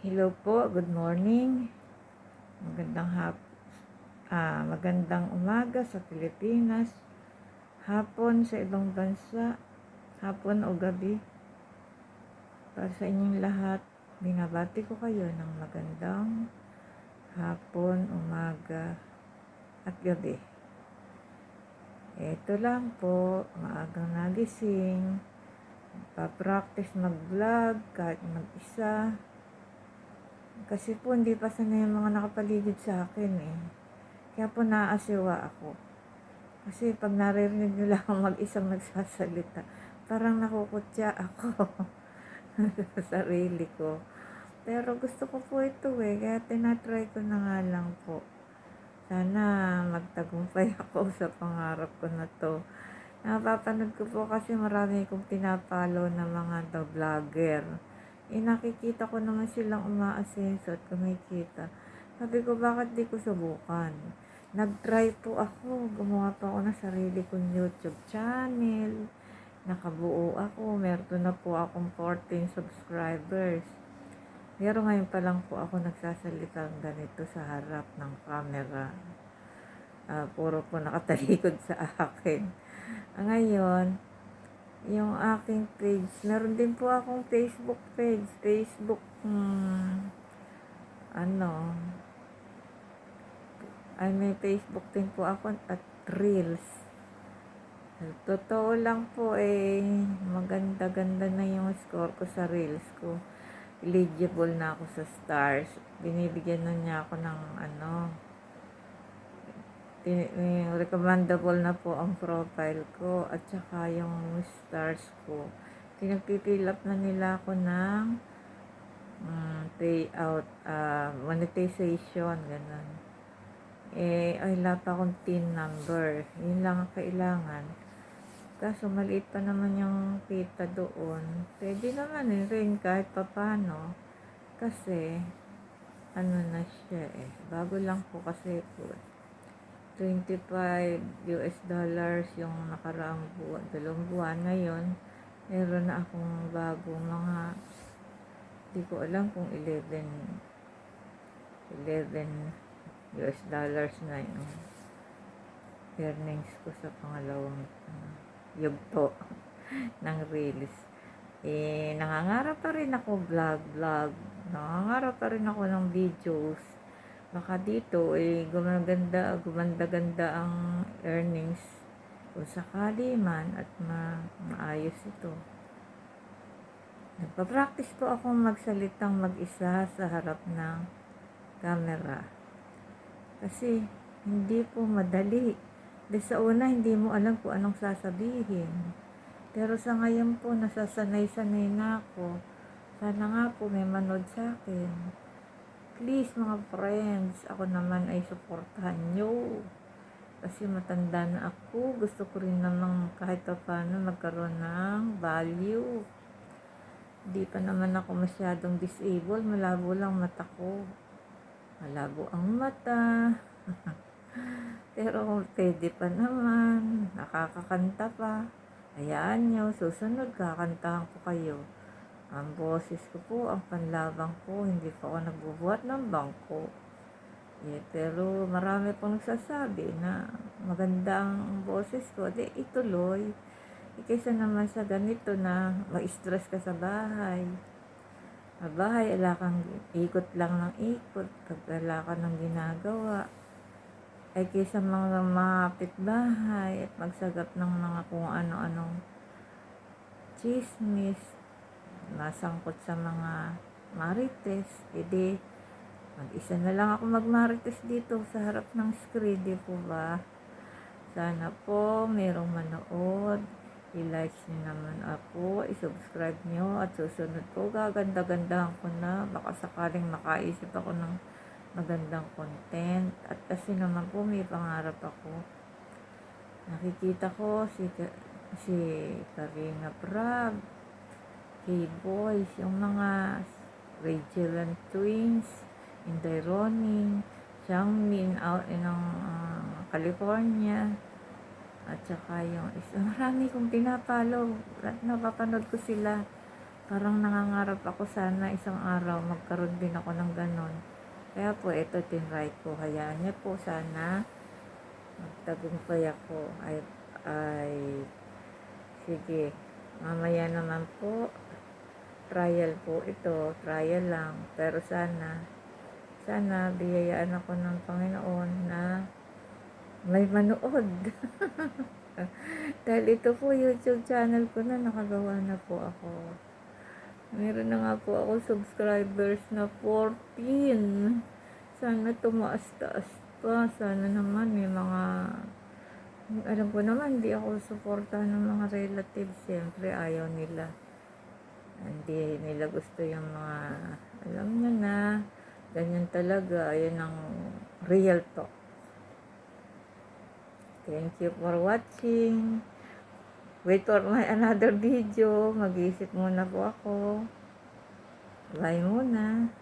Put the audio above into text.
Hello po, good morning. Magandang umaga sa Pilipinas, hapon sa ibang bansa, hapon o gabi. Para sa inyong lahat, binabati ko kayo ng magandang hapon, umaga at gabi. Ito lang po, maagang nagising, pa-practice mag-vlog kahit mag-isa. Kasi po hindi pa sanay yung mga nakapaligid sa akin eh. Kaya po naaasiwa ako. Kasi pag naririnig nila akong mag-isang nagsasalita, parang nakukutya ako sa sarili ko. Pero gusto ko po ito eh, kaya tinatry ko na nga lang po. Sana magtagumpay ako sa pangarap ko na to. Napapanood ko po kasi marami kong pinapalo na mga vlogger. Nakikita ko naman silang umaasenso at kumikita. Sabi ko, bakit di ko subukan? Nag-try po ako. Gumawa pa ako ng sarili kong YouTube channel. Nakabuo ako. Meron na po akong 14 subscribers. Pero ngayon pa lang po ako nagsasalita ganito sa harap ng camera. Puro po nakatalikod sa akin. Ngayon, yung aking page, meron din po akong Facebook page. May Facebook din po ako at Reels. Totoo lang po maganda-ganda na yung score ko sa Reels ko. Eligible na ako sa stars. Binibigyan na niya ako ng recommendable na po ang profile ko at saka yung stars ko. Pinagpipill up na nila ako ng payout, monetization, ganun. Wala pa akong TIN number. Yun lang ang kailangan. Kaso maliit pa naman yung kita doon. Pwede naman rin kahit papano. Kasi, na siya bago lang po kasi po. $25 yung nakaraang buwan, 2 buwan. Ngayon, meron na akong bagong mga, di ko alam kung $11 na yung earnings ko sa pangalawang yugto ng Reels. Nangangarap pa rin ako vlog. Nangangarap pa rin ako ng videos. Baka dito gumanda-ganda ang earnings kung sakali man at maayos ito. Nagpa-practice po akong magsalitang mag-isa sa harap ng camera. Kasi hindi po madali. Sa una hindi mo alam kung anong sasabihin. Pero sa ngayon po nasasanay-sanay na ako. Sana nga po may manood sa akin. Please mga friends, ako naman ay suportahan nyo. Kasi matanda na ako. Gusto ko rin namang kahit pa paano magkaroon ng value. Di pa naman ako masyadong disabled. Malabo lang mata ko. Malabo ang mata. Pero pwede pa naman. Nakakakanta pa. Hayaan nyo. Susunod kakantahan ko kayo. Ang boses ko po, ang panlabang ko, hindi pa ako nagbubuhat ng bangko. Pero marami pong nagsasabi na maganda ang boses ko. Ituloy. Kaysa naman sa ganito na ma-stress ka sa bahay. Sa bahay, ala kang ikot lang ng ikot. Pag ala ka ng ginagawa. Kaysa mga bahay at magsagap ng mga kung ano-anong chismis, masangkot sa mga marites, mag-isa na lang ako magmarites dito sa harap ng screen, di po ba? Sana po mayroong manood, i-like nyo naman ako, i-subscribe nyo, at susunod po gaganda-gandahan ko na, baka sakaling makaisip ako ng magandang content. At kasi naman po may pangarap ako. Nakikita ko si Karina Prab, K-Boys, yung mga Rachel and Twins, Inday Ronin, Xiangmin out in California, at saka yung isa, marami kong pinapalo at napapanood ko sila. Parang nangangarap ako sana isang araw magkaroon din ako ng ganon. Kaya po, ito tinry ko. Hayaan niyo po sana magtagumpay ako. Ay, sige. Mamaya naman po, trial po ito. Trial lang. Pero sana biyayaan ako ng Panginoon na may manood. Dahil ito po YouTube channel ko na, nakagawa na po ako. Meron na nga po ako subscribers na 14. Sana tumaas-taas pa. Sana naman may mga, alam ko naman, hindi ako suportahan ng mga relatives. Siyempre, ayaw nila. Hindi nila gusto yung mga, alam niya na, ganyan talaga. Ayan ang real talk. Thank you for watching. Wait for my another video. Mag-iisip muna po ako. Bye muna.